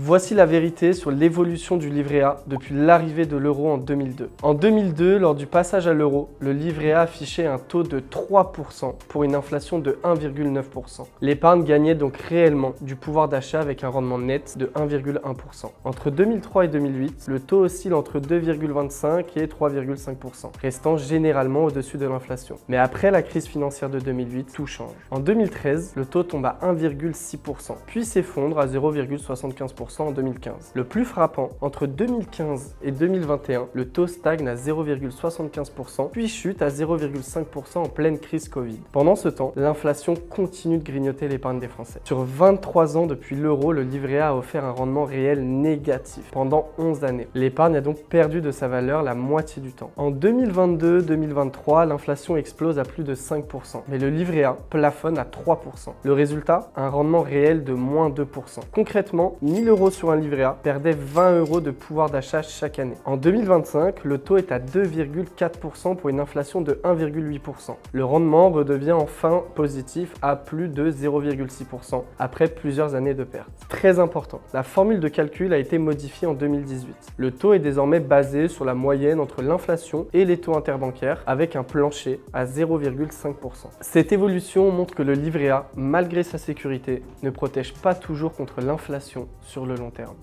Voici la vérité sur l'évolution du livret A depuis l'arrivée de l'euro en 2002. En 2002, lors du passage à l'euro, le livret A affichait un taux de 3% pour une inflation de 1,9%. L'épargne gagnait donc réellement du pouvoir d'achat avec un rendement net de 1,1%. Entre 2003 et 2008, le taux oscille entre 2,25 et 3,5%, restant généralement au-dessus de l'inflation. Mais après la crise financière de 2008, tout change. En 2013, le taux tombe à 1,6%, puis s'effondre à 0,75% en 2015. Le plus frappant, entre 2015 et 2021, le taux stagne à 0,75%, puis chute à 0,5% en pleine crise Covid. Pendant ce temps, l'inflation continue de grignoter l'épargne des Français. Sur 23 ans depuis l'euro, le livret A a offert un rendement réel négatif pendant 11 années. L'épargne a donc perdu de sa valeur la moitié du temps. En 2022-2023, l'inflation explose à plus de 5%, mais le livret A plafonne à 3%. Le résultat, un rendement réel de moins 2%. Concrètement, 1000 € sur un livret A perdait 20 € de pouvoir d'achat chaque année. En 2025, le taux est à 2,4% pour une inflation de 1,8%. Le rendement redevient enfin positif à plus de 0,6% après plusieurs années de perte. Très important, la formule de calcul a été modifiée en 2018. Le taux est désormais basé sur la moyenne entre l'inflation et les taux interbancaires avec un plancher à 0,5%. Cette évolution montre que le livret A, malgré sa sécurité, ne protège pas toujours contre l'inflation sur le long terme.